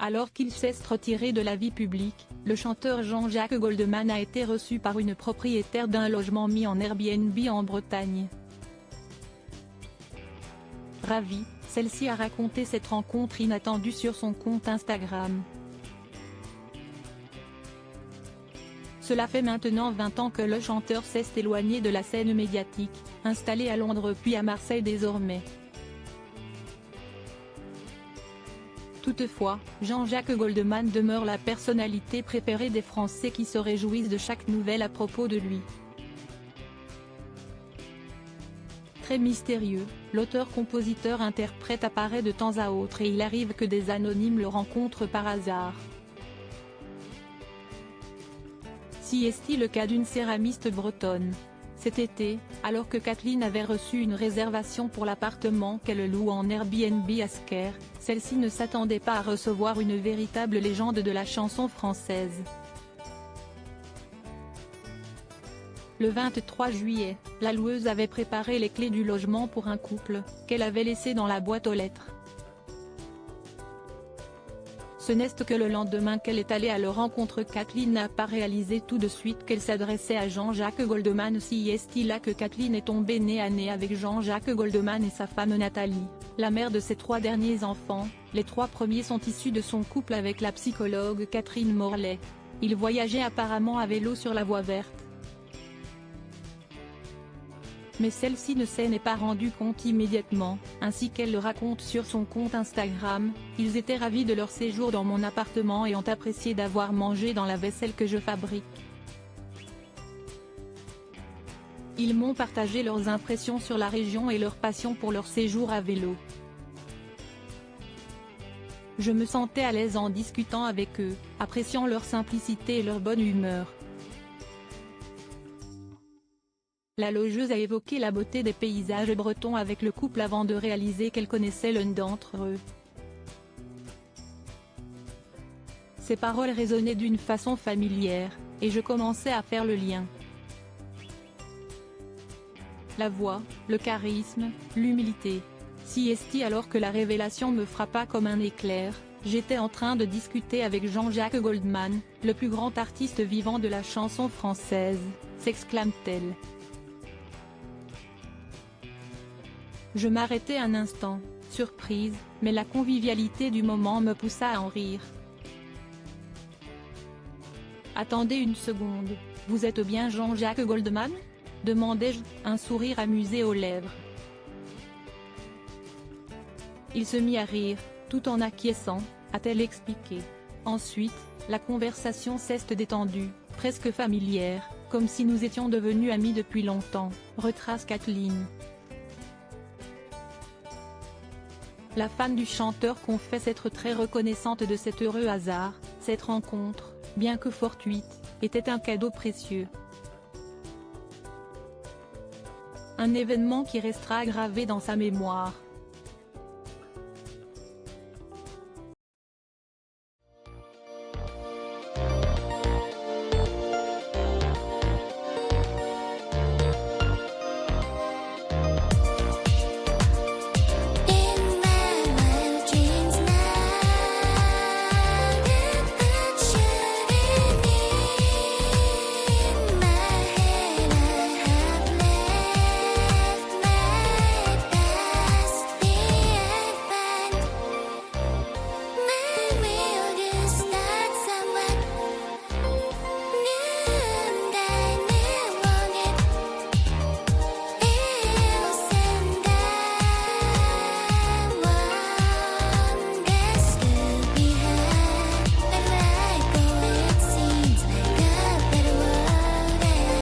Alors qu'il s'est retiré de la vie publique, le chanteur Jean-Jacques Goldman a été reçu par une propriétaire d'un logement mis en Airbnb en Bretagne. Ravie, celle-ci a raconté cette rencontre inattendue sur son compte Instagram. Cela fait maintenant 20 ans que le chanteur s'est éloigné de la scène médiatique, installé à Londres puis à Marseille désormais. Toutefois, Jean-Jacques Goldman demeure la personnalité préférée des Français qui se réjouissent de chaque nouvelle à propos de lui. Très mystérieux, l'auteur-compositeur-interprète apparaît de temps à autre et il arrive que des anonymes le rencontrent par hasard. Si est-il le cas d'une céramiste bretonne. Cet été, alors que Kathleen avait reçu une réservation pour l'appartement qu'elle loue en Airbnb à Sker, celle-ci ne s'attendait pas à recevoir une véritable légende de la chanson française. Le 23 juillet, la loueuse avait préparé les clés du logement pour un couple, qu'elle avait laissé dans la boîte aux lettres. Ce n'est que le lendemain qu'elle est allée à leur rencontre. Kathleen n'a pas réalisé tout de suite qu'elle s'adressait à Jean-Jacques Goldman. Si est-il là que Kathleen est tombée nez à nez avec Jean-Jacques Goldman et sa femme Nathalie, la mère de ses 3 derniers enfants. Les 3 premiers sont issus de son couple avec la psychologue Catherine Morlet. Ils voyageaient apparemment à vélo sur la voie verte. Mais celle-ci ne s'en est pas rendue compte immédiatement, ainsi qu'elle le raconte sur son compte Instagram. Ils étaient ravis de leur séjour dans mon appartement et ont apprécié d'avoir mangé dans la vaisselle que je fabrique. Ils m'ont partagé leurs impressions sur la région et leur passion pour leur séjour à vélo. Je me sentais à l'aise en discutant avec eux, appréciant leur simplicité et leur bonne humeur. La logeuse a évoqué la beauté des paysages bretons avec le couple avant de réaliser qu'elle connaissait l'un d'entre eux. Ces paroles résonnaient d'une façon familière, et je commençais à faire le lien. La voix, le charisme, l'humilité. Si est-il alors que la révélation me frappa comme un éclair, j'étais en train de discuter avec Jean-Jacques Goldman, le plus grand artiste vivant de la chanson française, s'exclame-t-elle. Je m'arrêtai un instant, surprise, mais la convivialité du moment me poussa à en rire. Attendez une seconde, vous êtes bien Jean-Jacques Goldman ? Demandai-je, un sourire amusé aux lèvres. Il se mit à rire, tout en acquiesçant, a-t-elle expliqué. Ensuite, la conversation s'est détendue, presque familière, comme si nous étions devenus amis depuis longtemps, retrace Kathleen. La fan du chanteur confesse être très reconnaissante de cet heureux hasard. Cette rencontre, bien que fortuite, était un cadeau précieux. Un événement qui restera gravé dans sa mémoire.